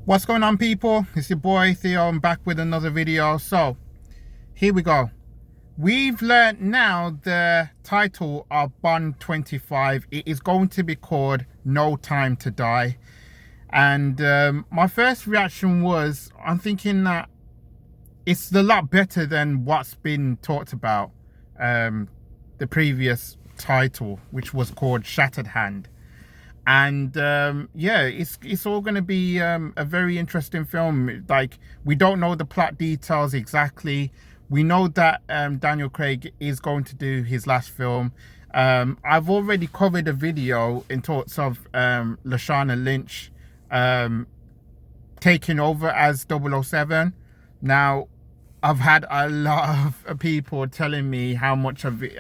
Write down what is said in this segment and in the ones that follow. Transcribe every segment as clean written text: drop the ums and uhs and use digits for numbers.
What's going on, people? It's your boy Theo. I'm back with another video. So here we go. We've learned now the title of Bond 25. It is going to be called No Time to Die. And my first reaction was, I'm thinking that it's a lot better than what's been talked about. The previous title, which was called Shatterhand. And yeah, it's all going to be a very interesting film. Like, we don't know the plot details exactly. We know that Daniel Craig is going to do his last film. I've already covered a video in talks of Lashana Lynch taking over as 007. Now, I've had a lot of people telling me how much of it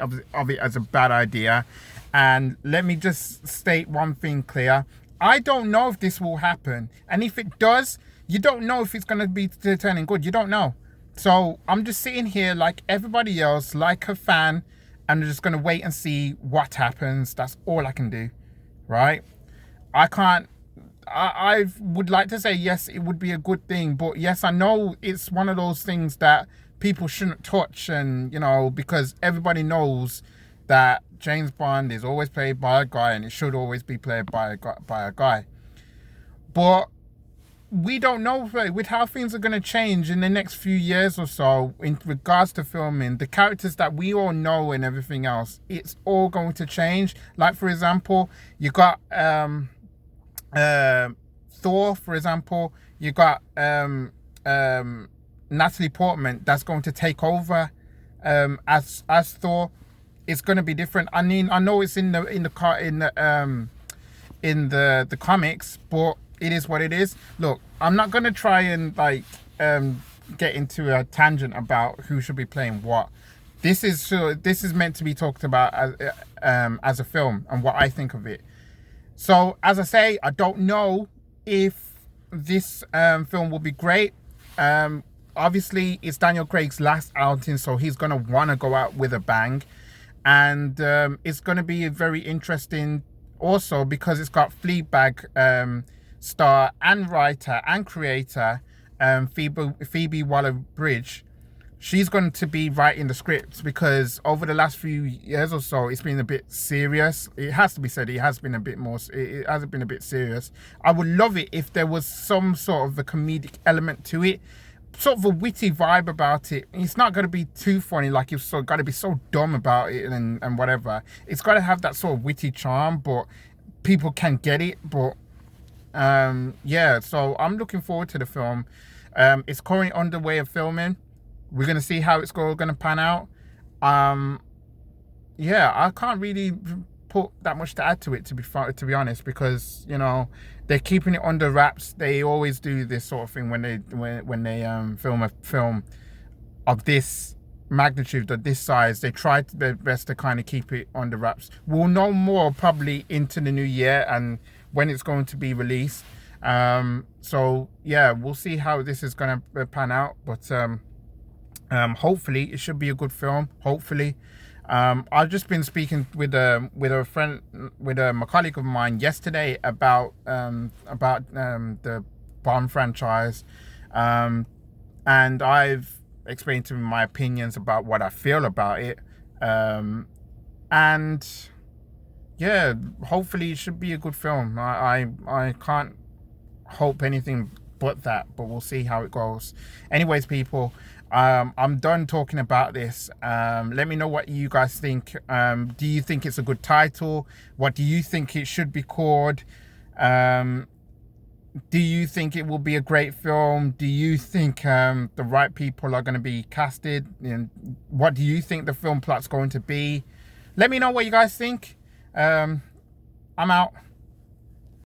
as a bad idea. And let me just state one thing clear. I don't know if this will happen. And if it does, you don't know if it's going to be turning good. You don't know. So I'm just sitting here like everybody else, like a fan. I'm just going to wait and see what happens. That's all I can do. Right? I would like to say, yes, it would be a good thing. But yes, I know it's one of those things that people shouldn't touch. And, you know, because everybody knows that James Bond is always played by a guy, and it should always be played by a guy. But we don't know with how things are going to change in the next few years or so in regards to filming. The characters that we all know and everything else, it's all going to change. Like, for example, you got Thor, for example. You got Natalie Portman that's going to take over as Thor. It's going to be different. I mean, I know it's in the comics, but it is what it is. Look, I'm not going to try and like get into a tangent about who should be playing what. This is meant to be talked about as a film and what I think of it. So, as I say, I don't know if this film will be great. Obviously, it's Daniel Craig's last outing, so he's going to want to go out with a bang. And it's going to be very interesting also because it's got Fleabag star and writer and creator Phoebe Waller-Bridge. She's going to be writing the scripts because over the last few years or so, it's been a bit serious. It has to be said, it has been a bit more, it has been a bit serious. I would love it if there was some sort of a comedic element to it. Sort of a witty vibe about it. It's not going to be too funny, like you've got to be so dumb about it and whatever. It's got to have that sort of witty charm, but people can get it. But yeah, so I'm looking forward to the film. It's currently underway of filming. We're going to see how it's going to pan out. Yeah, I can't really put that much to add to it, to be honest, because, you know, they're keeping it under wraps. They always do this sort of thing when they film a film of this magnitude, of this size. They try their best to kind of keep it under wraps. We'll know more probably into the new year and when it's going to be released. So yeah, we'll see how this is going to pan out. But hopefully it should be a good film. Hopefully. I've just been speaking with a friend, a colleague of mine yesterday about the Bond franchise, and I've explained to him my opinions about what I feel about it, and yeah, hopefully it should be a good film. I can't hope anything but that, but we'll see how it goes. Anyways, people, I'm done talking about this. Let me know what you guys think. Do you think it's a good title? What do you think it should be called? Do you think it will be a great film? Do you think the right people are going to be casted? And what do you think the film plot's going to be? Let me know what you guys think. I'm out.